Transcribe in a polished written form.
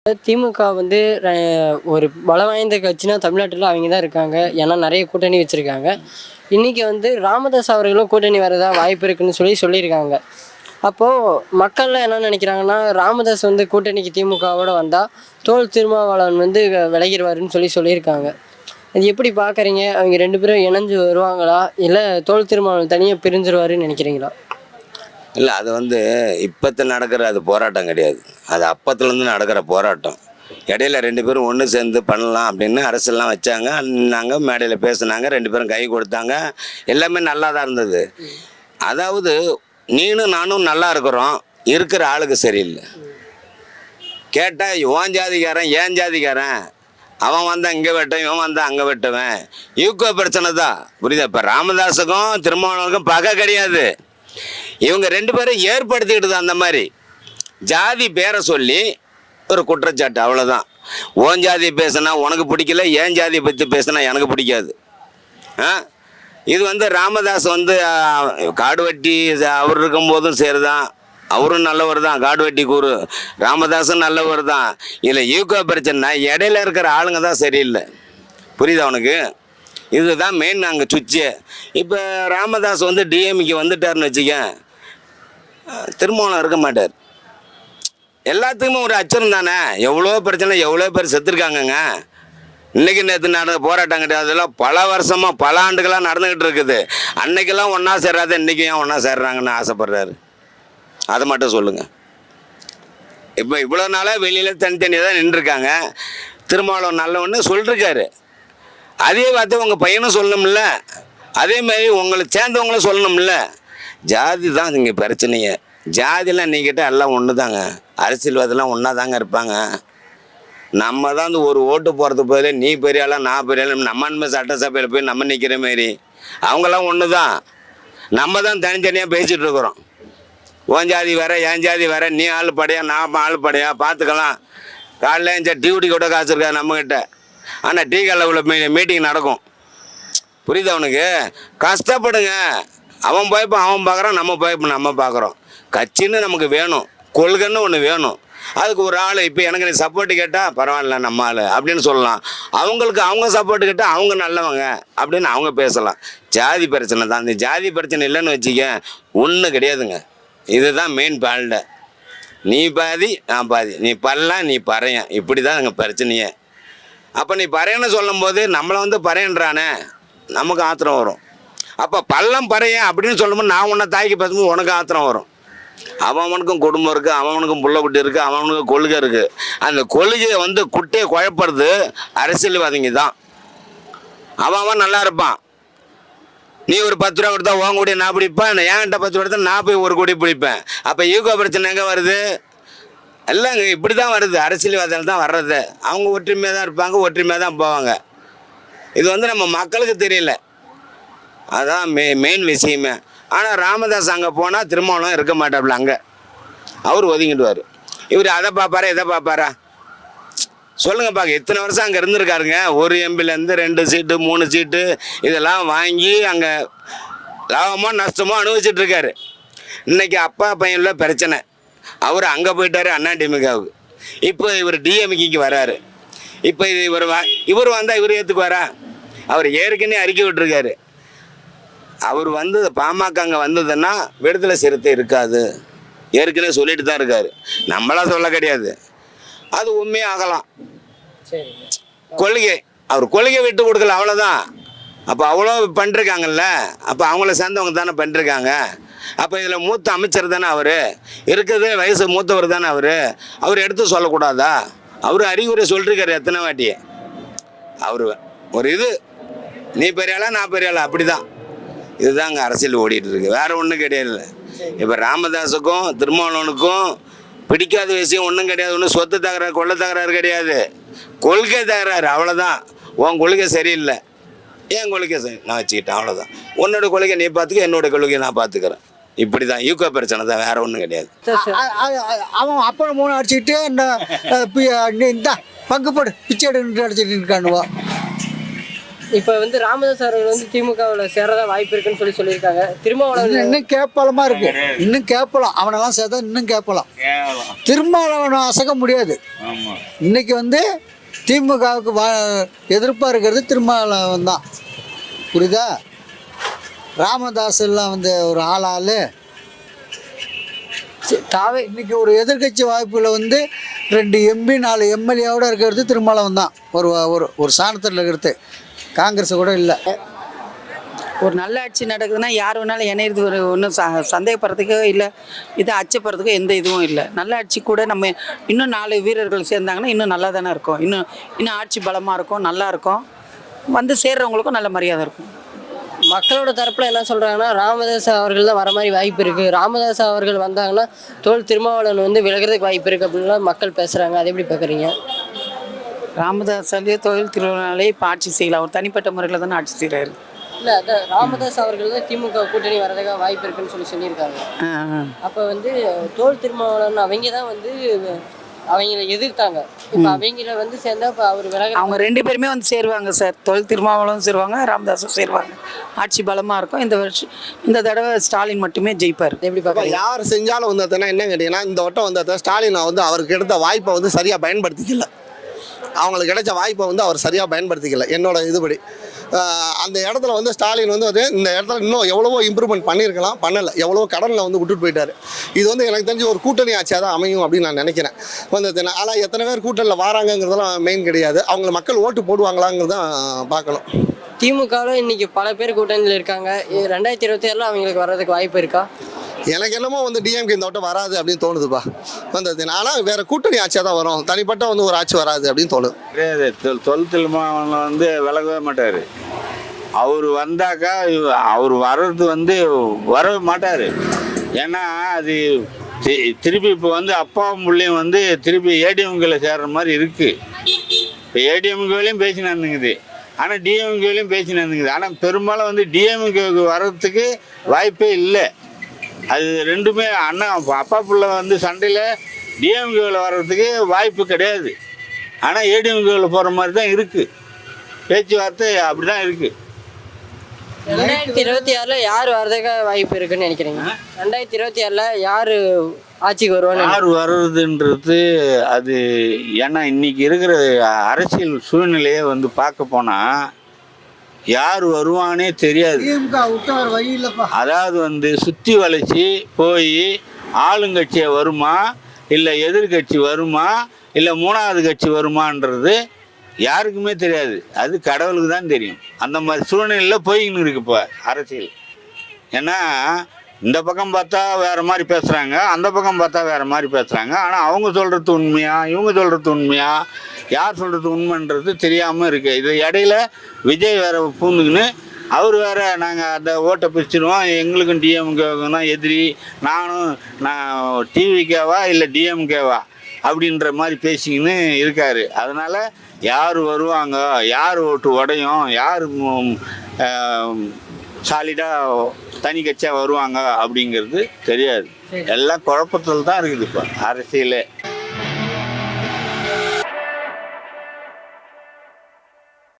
திமுக வந்து ஒரு பலம் வாய்ந்த கட்சினா தமிழ்நாட்டில் அவங்க தான் இருக்காங்க. ஏன்னா நிறைய கூட்டணி வச்சுருக்காங்க. இன்றைக்கி வந்து ராமதாஸ் அவர்களும் கூட்டணி வரதா வாய்ப்பு இருக்குன்னு சொல்லியிருக்காங்க. அப்போது மக்கள்லாம் என்ன நினைக்கிறாங்கன்னா, ராமதாஸ் வந்து கூட்டணிக்கு திமுகவோட வந்தால் தோல் திருமாவளவன் வந்து விலகிடுவாருன்னு சொல்லியிருக்காங்க. அது எப்படி பார்க்குறீங்க? அவங்க ரெண்டு பேரும் இணைஞ்சு வருவாங்களா, இல்லை தோல் திருமாவளவன் தனியாக பிரிஞ்சிருவாருன்னு நினைக்கிறீங்களா? இல்லை, அது இப்போத்து நடக்கிற அது போராட்டம் கிடையாது. அது அப்பத்துலேருந்து நடக்கிற போராட்டம். இடையில ரெண்டு பேரும் ஒன்று சேர்ந்து பண்ணலாம் அப்படின்னு அரசெல்லாம் வச்சாங்க. நாங்கள் மேடையில் பேசுனாங்க, ரெண்டு பேரும் கை கொடுத்தாங்க, எல்லாமே நல்லா தான் இருந்தது. அதாவது நீனும் நானும் நல்லா இருக்கிறோம், இருக்கிற ஆளுக்கு சரியில்லை. கேட்டால் ஓன் ஜாதிக்காரன் ஏன் ஜாதிக்காரன், அவன் வந்தால் இங்கே வெட்டவன், இவன் வந்தால் அங்கே வெட்டுவேன், ஈக்கோ பிரச்சனை தான். புரியுதா? இப்போ ராமதாஸுக்கும் திருமாவளவனுக்கும் பகை கிடையாது. இவங்க ரெண்டு பேரும் ஏற்படுத்திக்கிட்டு அந்த மாதிரி ஜாதி பேரை சொல்லி ஒரு குற்றச்சாட்டு, அவ்வளோதான். ஓன் ஜாதி பேசினா உனக்கு பிடிக்கல, ஏன் ஜாதியை பற்றி பேசினா எனக்கு பிடிக்காது. இது ராமதாஸ் காடு வெட்டி அவர் இருக்கும்போதும் சரிதான், அவரும் நல்லவர் தான், காடு வெட்டி கூறு. ராமதாஸும் நல்லவர் தான். இதில் ஈகோ பிரச்சனை, இடையில இருக்கிற ஆளுங்க தான் சரியில்லை. புரியுதா அவனுக்கு? இதுதான் மெயின் அங்கே சுவிட்சு. இப்போ ராமதாஸ் டிஎம்கே வந்துட்டார்னு வச்சுக்க, திருமாவளவன் இருக்க மாட்டார். எல்லாத்துக்குமே ஒரு அச்சம் தானே. எவ்வளோ பிரச்சனை, எவ்வளோ பேர் செத்துருக்காங்கங்க. இன்றைக்கி நேற்று நடந்த போராட்டம் கிடையாது, அதெல்லாம் பல வருஷமாக பல ஆண்டுகளாக நடந்துக்கிட்டு இருக்குது. அன்னைக்கெல்லாம் ஒன்றா சேர்றாத, இன்றைக்கி ஏன் ஒன்றா சேர்றாங்கன்னு ஆசைப்பட்றாரு? அதை மட்டும் சொல்லுங்கள். இப்போ இவ்வளோ நாளாக வெளியில் தனித்தனியாக தான் நின்றுருக்காங்க. திருமாவளவன் நல்லவன்னு சொல்லிருக்காரு. அதே வார்த்தை உங்கள் பையனும் சொல்லணும்ல, அதேமாதிரி உங்களை சேர்ந்தவங்களும் சொல்லணும்ல. ஜாதி தான் இங்கே பிரச்சனையே. ஜாதிலாம் நீக்கிட்ட எல்லாம் ஒன்று தாங்க. அரசியல்வாதெல்லாம் ஒன்றா தாங்க இருப்பாங்க. நம்ம தான் ஒரு ஓட்டு போகிறது போதே நீ பெரிய ஆளா நான் பெரிய ஆளு, நம்ம சட்டசபையில் போய் நம்ம நிற்கிற மாரி. அவங்களாம் ஒன்று தான். நம்ம தான் தனித்தனியாக பேசிகிட்டு இருக்கிறோம். ஓன் ஜாதி வேற, என் ஜாதி வேற, நீ ஆள் படையா நான் ஆள் படையா பார்த்துக்கலாம். காலையில் என் டியூட்டி கூட காசு இருக்காது நம்மக்கிட்ட. ஆனால் டீ கடையில் உள்ள மீட்டிங் நடக்கும். புரியுது அவனுக்கு? கஷ்டப்படுங்க. அவன் போய்ப்பான், அவன் பார்க்குறான், நம்ம போய்ப்போம், நம்ம பார்க்குறோம். கட்சின்னு நமக்கு வேணும், கொள்கைன்னு ஒன்று வேணும். அதுக்கு ஒரு ஆள் இப்போ எனக்கு நீ சப்போர்ட்டு கேட்டால் பரவாயில்ல நம்ம ஆள் அப்படின்னு சொல்லலாம். அவங்களுக்கு அவங்க சப்போர்ட்டு கேட்டால் அவங்க நல்லவங்க அப்படின்னு அவங்க பேசலாம். ஜாதி பிரச்சனை தான். அந்த ஜாதி பிரச்சனை இல்லைன்னு வச்சுக்க ஒன்றும் கிடையாதுங்க. இதுதான் மெயின் பால்ட. நீ பாதி நான் பாதி, நீ பல்லாம் நீ பறையன், இப்படி தான் எங்கள் பிரச்சனையே. அப்போ நீ பறையன்னு சொல்லும் போது நம்மளை பறையன்றானே, நமக்கு ஆத்திரம் வரும். அப்போ பள்ளம் பறையன் அப்படின்னு சொல்லும்போது நான் உன்னை தாய்க்கு பேசும்போது உனக்கு ஆத்திரம் வரும். அவனுக்கும் குடும்பம் இருக்குது, அவனுக்கும் புள்ள குட்டி இருக்குது, அவனுக்கும் கொள்கை இருக்குது. அந்த கொள்கையை குட்டையை குழப்பறது அரசியல்வாதிங்க தான். அவன் நல்லா இருப்பான். நீ ஒரு 10 ரூபா கொடுத்தா உன் கூடிய நான் பிடிப்பேன், என்கிட்ட 10 ரூபா எடுத்தால் நான் போய் ஒரு கூடி பிடிப்பேன். அப்போ ஈகோ பிரச்சனை எங்கே வருது? எல்லாம் இப்படி தான் வருது. அரசியல்வாதிகள் தான் வர்றது. அவங்க ஒற்றுமையாக தான் இருப்பாங்க, ஒற்றுமையாக தான் போவாங்க. இது நம்ம மக்களுக்கு தெரியல. அதுதான் மெயின் விஷயமே. ஆனால் ராமதாஸ் அங்கே போனால் திருமாவளவன் இருக்க மாட்டாப்புல. அங்கே அவர் ஒதுங்கிடுவார். இவர் அதை பார்ப்பாரா இதை பார்ப்பாரா? சொல்லுங்கள் பார்க்க. எத்தனை வருஷம் அங்கே இருந்திருக்காருங்க. ஒரு எம்பிலேருந்து 2 சீட்டு 3 சீட்டு இதெல்லாம் வாங்கி அங்கே லாபமோ நஷ்டமோ அனுபவிச்சிட்ருக்காரு. இன்றைக்கி அப்பா பையனில் பிரச்சனை. அவர் அங்கே போயிட்டார் அதிமுகவுக்கு. இப்போ இவர் டிஎம்கேக்கு வராரு. இப்போ இவர் வந்தால் இவர் ஏற்றுக்குவாரா? அவர் ஏற்கனவே அறிக்கை விட்டுருக்காரு. அவர் பாமக அங்கே வந்ததுன்னா விடுதலை சிறுத்தை இருக்காது, ஏற்கனவே சொல்லிட்டு தான் இருக்காரு. நம்மளாம் சொல்ல கிடையாது. அது உண்மையாகலாம். கொள்கை அவர் கொள்கை விட்டு கொடுக்கல, அவ்வளோதான். அப்போ அவ்வளோ பண்ணிருக்காங்கல்ல, அப்போ அவங்கள சேர்ந்தவங்க தானே பண்ணிருக்காங்க. அப்போ இதில் மூத்த அமைச்சர் தானே அவர், இருக்கிறது வயசு மூத்தவர் தானே அவர் எடுத்து சொல்லக்கூடாதா? அவர் அறிவுரை சொல்லிருக்காரு எத்தனை வாட்டி. அவர் ஒரு நீ பெரிய ஆளா நான் பெரிய ஆளா, அப்படி தான். இதுதான் அங்கே அரசியல் ஓடிட்டு இருக்கு, வேற ஒன்றும் கிடையாது. இப்போ ராமதாஸுக்கும் திருமாவளவனுக்கும் பிடிக்காத விஷயம் ஒன்றும் கிடையாது. ஒன்றும் சொத்து தகராறு கொள்ள தகராறு கிடையாது, கொள்கை தகராறு, அவ்வளோதான். உன் கொள்கை சரியில்லை, என் கொள்கை சரி நான் வச்சுக்கிட்டேன், அவ்வளோதான். உன்னோட கொள்கை நீ பார்த்துக்க, என்னோட கொள்கையை நான் பார்த்துக்கிறேன். இப்படி தான் ஈகோ பிரச்சனை தான், வேற ஒன்றும் கிடையாது. அவன் அப்போ 3 அடிச்சுக்கிட்டு இந்த பங்கு போடு பிச்சை எடுன்னு அடிச்சுட்டு இருக்கானுவா. இப்போ வந்து ராமதாஸ் அவர்கள் வந்து திமுகவில் சேரதான் வாய்ப்பு இருக்குன்னு சொல்லியிருக்காங்க. திருமாவளவன் இன்னும் கேப்பலமா இருக்கு. இன்னும் கேப்பலாம். அவனெல்லாம் சேர்த்தா இன்னும் கேப்பலாம். திருமாவளவனை அசைக்க முடியாது. இன்னைக்கு வந்து திமுகவுக்கு எதிர்ப்பாக இருக்கிறது திருமாவளவன் தான். புரியுதா? ராமதாஸ் எல்லாம் வந்து ஒரு ஆள் தாவே இன்னைக்கு ஒரு எதிர்கட்சி வாய்ப்பில் வந்து 2 எம்பி 4 எம்எல்ஏவோட இருக்கிறது திருமாவளவன் தான். ஒரு ஒரு ஒரு சாணத்தில் இருக்கிறது. காங்கிரஸ் கூட இல்லை. ஒரு நல்ல ஆட்சி நடக்குதுன்னா யார் வேணாலும் இணையிறது ஒரு ஒன்றும் சந்தேகப்படுறதுக்கோ இல்லை இதை அச்சப்படுறதுக்கோ எந்த இதுவும் இல்லை. நல்ல ஆட்சி கூட நம்ம இன்னும் 4 வீரர்கள் சேர்ந்தாங்கன்னா இன்னும் நல்லா தானே இருக்கும். இன்னும் ஆட்சி பலமாக இருக்கும், நல்லா இருக்கும். வந்து சேர்றவங்களுக்கும் நல்ல மரியாதை இருக்கும். மக்களோட தரப்புல என்ன சொல்றாங்கன்னா ராமதாஸ் அவர்கள் தான் வர மாதிரி வாய்ப்பு இருக்கு. ராமதாஸ் அவர்கள் வந்தாங்கன்னா திருமாவளவன் வந்து விலகிறதுக்கு வாய்ப்பு இருக்கு அப்படின்லாம் மக்கள் பேசுறாங்க. அதை எப்படி பார்க்குறீங்க? ராமதாஸாலேயே தொழில் திருவிழாலே இப்போ ஆட்சி செய்யலாம். அவர் தனிப்பட்ட முறையில் தானே ஆட்சி செய்கிறாரு. இல்லை, அதான் ராமதாஸ் அவர்கள் தான் திமுக கூட்டணி வரதுக்காக வாய்ப்பு இருக்குன்னு சொல்லியிருக்காங்க. அப்போ வந்து திருமாவளவன் அவங்க தான் வந்து அவங்கள எதிர்த்தாங்க. இப்போ அவங்கள வந்து சேர்ந்தா இப்போ அவர் அவங்க 2 பேருமே வந்து சேருவாங்க சார். தொழில் திருமாவளவன் சேருவாங்க, ராமதாஸும் சேருவாங்க. ஆட்சி பலமாக இருக்கும். இந்த தடவை ஸ்டாலின் மட்டுமே ஜெயிப்பார். எப்படி பார்க்க யார் செஞ்சாலும் வந்ததுன்னா என்ன கேட்டிங்கன்னா, இந்த வட்டம் வந்ததை ஸ்டாலின் வந்து அவருக்கு எடுத்த வாய்ப்பை வந்து சரியாக பயன்படுத்திக்கல. அவங்களுக்கு கிடைச்ச வாய்ப்பை வந்து அவர் சரியாக பயன்படுத்திக்கல. என்னோட இதுபடி அந்த இடத்துல வந்து ஸ்டாலின் வந்து இந்த இடத்துல இன்னும் எவ்வளவோ இம்ப்ரூவ்மெண்ட் பண்ணியிருக்கலாம், பண்ணலை. எவ்வளவோ கடனில் வந்து விட்டுட்டு போயிட்டார். இது வந்து எனக்கு தெரிஞ்சு ஒரு கூட்டணி ஆட்சியாக தான் அமையும் அப்படின்னு நான் நினைக்கிறேன். வந்தது ஆனால் எத்தனை பேர் கூட்டணியில் வராங்கங்கிறதெல்லாம் மெயின் கிடையாது. அவங்கள மக்கள் ஓட்டு போடுவாங்களாங்கிறது தான் பார்க்கணும். திமுகவில் இன்னைக்கு பல பேர் கூட்டணியில் இருக்காங்க. 2026 அவங்களுக்கு வர்றதுக்கு வாய்ப்பு இருக்கா? எனக்கு என்னமோ வந்து டிஎம்கே இந்த வட்டம் வராது அப்படின்னு தோணுதுப்பா. வந்தது ஆனால் வேறு கூட்டணி ஆட்சியாக தான் வரும். தனிப்பட்ட வந்து ஒரு ஆட்சி வராது அப்படின்னு தோணுது. கிடையாது. திருமாவளவன் வந்து விலகவே மாட்டார். அவர் வந்தாக்கா அவர் வர்றது வந்து வரவே மாட்டார். ஏன்னா அது திருப்பி இப்போ வந்து அப்பாவும் பிள்ளையும் வந்து திருப்பி ஏடிஎம்கேல சேர்ற மாதிரி இருக்குது. இப்போ ஏடிஎம்கேலையும் பேசி நடந்துங்குது, ஆனால் டிஎம்கேலையும் பேசி நடந்துங்குது. ஆனால் பெரும்பாலும் வந்து டிஎம்கேவுக்கு வர்றதுக்கு வாய்ப்பே இல்லை. அது ரெண்டுமே அண்ணன் அப்பா பிள்ளை வந்து சண்டையில் டிஎம்கேவில் வர்றதுக்கு வாய்ப்பு கிடையாது. ஆனால் ஏடிஎம்கேவில் போகிற மாதிரி தான் இருக்குது. பேச்சுவார்த்தை அப்படி தான் இருக்குது. 2026 யார் வர்றதுக்கு வாய்ப்பு இருக்குன்னு நினைக்கிறீங்க? 2026 யார் ஆட்சிக்கு வருவாங்க? யார் வர்றதுன்றது அது ஏன்னா இன்னைக்கு இருக்கிற அரசியல் சூழ்நிலையை வந்து பார்க்க போனால் யார் வருவானே தெரியாது. அதாவது வந்து சுற்றி வளைச்சி போய் ஆளுங்கட்சியை வருமா இல்லை எதிர்கட்சி வருமா இல்லை 3வது கட்சி வருமானது யாருக்குமே தெரியாது. அது கடவுளுக்கு தான் தெரியும். அந்த மாதிரி சூழ்நிலையில் போய்கின்னு இருக்கு இப்போ அரசியல். ஏன்னா இந்த பக்கம் பார்த்தா வேறு மாதிரி பேசுகிறாங்க, அந்த பக்கம் பார்த்தா வேறு மாதிரி பேசுகிறாங்க. ஆனால் அவங்க சொல்கிறது உண்மையா இவங்க சொல்கிறது உண்மையா யார் சொல்கிறது உண்மைன்றது தெரியாமல் இருக்குது. இது இடையில விஜய் வேறு பூந்துக்குன்னு அவர் வேறு நாங்கள் அந்த ஓட்டை பிரிச்சிடுவோம், எங்களுக்கும் டிஎம்கேவுக்கும் தான் எதிரி, நான் டிவிகேவா இல்லை டிஎம்கேவா அப்படின்ற மாதிரி பேசிக்கின்னு இருக்கார். அதனால் யார் வருவாங்க, யார் ஓட்டு உடையும், யார் சாலிடாக தனி கட்சியாக வருவாங்க அப்படிங்கிறது தெரியாது. எல்லாம் குழப்பத்தில் தான் இருக்குது இப்போ அரசியலே.